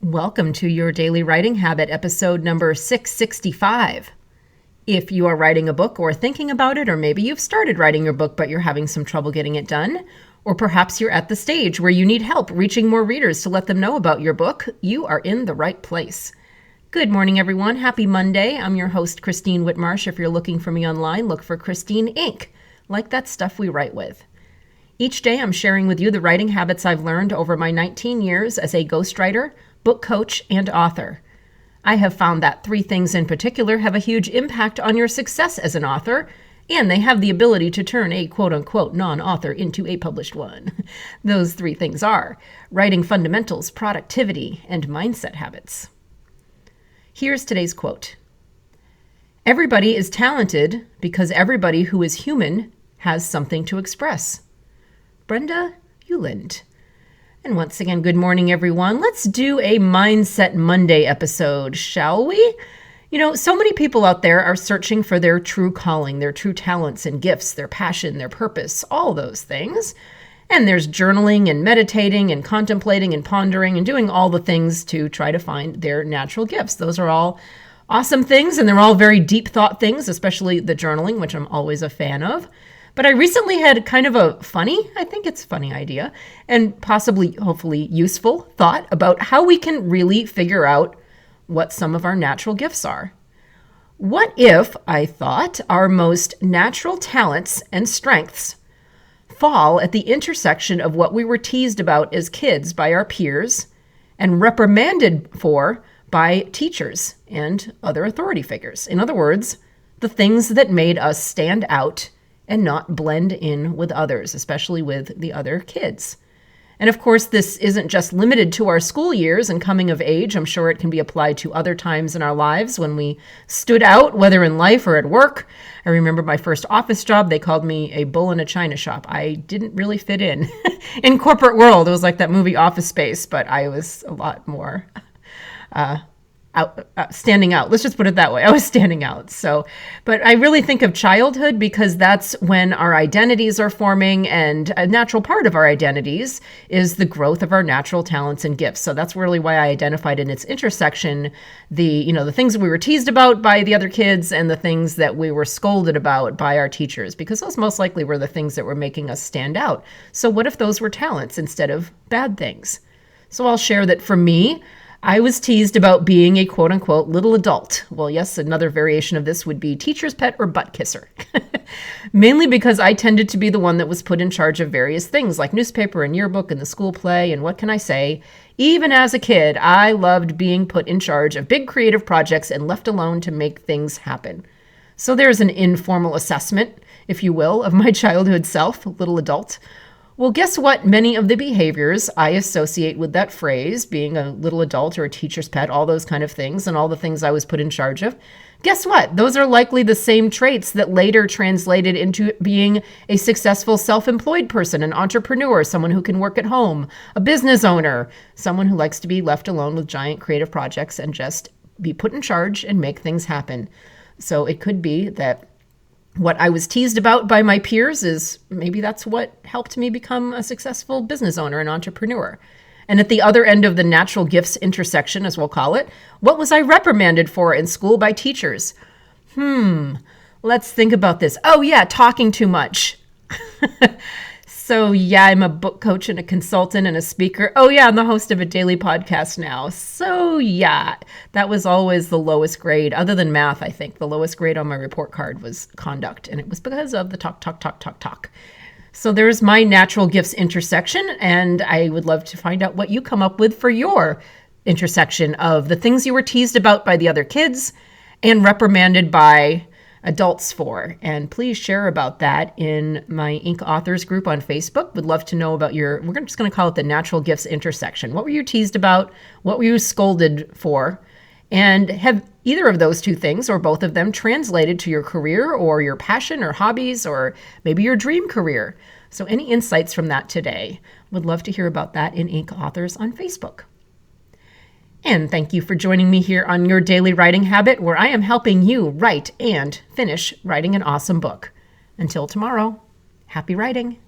Welcome to your Daily Writing Habit, episode number 665. If you are writing a book or thinking about it, or maybe you've started writing your book but you're having some trouble getting it done, or perhaps you're at the stage where you need help reaching more readers to let them know about your book, you are in the right place. Good morning, everyone. Happy Monday. I'm your host, Christine Whitmarsh. If you're looking for me online, look for Christine Inc., like that stuff we write with. Each day, I'm sharing with you the writing habits I've learned over my 19 years as a ghostwriter, book coach, and author. I have found that three things in particular have a huge impact on your success as an author, and they have the ability to turn a quote-unquote non-author into a published one. Those three things are writing fundamentals, productivity, and mindset habits. Here's today's quote. Everybody is talented because everybody who is human has something to express. Brenda Ueland. And once again, good morning, everyone. Let's do a Mindset Monday episode, shall we? You know, so many people out there are searching for their true calling, their true talents and gifts, their passion, their purpose, all those things. And there's journaling and meditating and contemplating and pondering and doing all the things to try to find their natural gifts. Those are all awesome things, and they're all very deep thought things, especially the journaling, which I'm always a fan of. But I recently had kind of a funny idea, and possibly, hopefully, useful thought about how we can really figure out what some of our natural gifts are. What if, I thought, our most natural talents and strengths fall at the intersection of what we were teased about as kids by our peers and reprimanded for by teachers and other authority figures? In other words, the things that made us stand out and not blend in with others, especially with the other kids. And of course, this isn't just limited to our school years and coming of age. I'm sure it can be applied to other times in our lives when we stood out, whether in life or at work. I remember my first office job, they called me a bull in a china shop. I didn't really fit in. In corporate world, it was like that movie Office Space, but I was a lot more standing out. Let's just put it that way. I was standing out. But I really think of childhood because that's when our identities are forming, and a natural part of our identities is the growth of our natural talents and gifts. So that's really why I identified in its intersection the things that we were teased about by the other kids and the things that we were scolded about by our teachers, because those most likely were the things that were making us stand out. So what if those were talents instead of bad things? So I'll share that for me, I was teased about being a quote-unquote little adult. Well, yes, another variation of this would be teacher's pet or butt kisser. Mainly because I tended to be the one that was put in charge of various things like newspaper and yearbook and the school play, and what can I say? Even as a kid, I loved being put in charge of big creative projects and left alone to make things happen. So there's an informal assessment, if you will, of my childhood self, little adult. Well, guess what? Many of the behaviors I associate with that phrase, being a little adult or a teacher's pet, all those kind of things, and all the things I was put in charge of, guess what? Those are likely the same traits that later translated into being a successful self-employed person, an entrepreneur, someone who can work at home, a business owner, someone who likes to be left alone with giant creative projects and just be put in charge and make things happen. So it could be that what I was teased about by my peers is maybe that's what helped me become a successful business owner and entrepreneur. And at the other end of the natural gifts intersection, as we'll call it, what was I reprimanded for in school by teachers? Let's think about this. Oh yeah, talking too much. So yeah, I'm a book coach and a consultant and a speaker. Oh yeah, I'm the host of a daily podcast now. So yeah, that was always the lowest grade. Other than math, I think the lowest grade on my report card was conduct. And it was because of the talk. So there's my natural gifts intersection. And I would love to find out what you come up with for your intersection of the things you were teased about by the other kids and reprimanded by adults for. And please share about that in my Inc. Authors group on Facebook. Would love to know about we're just going to call it the natural gifts intersection. What were you teased about? What were you scolded for? And have either of those two things or both of them translated to your career or your passion or hobbies or maybe your dream career? So any insights from that today? Would love to hear about that in Inc. Authors on Facebook. And thank you for joining me here on Your Daily Writing Habit, where I am helping you write and finish writing an awesome book. Until tomorrow, happy writing.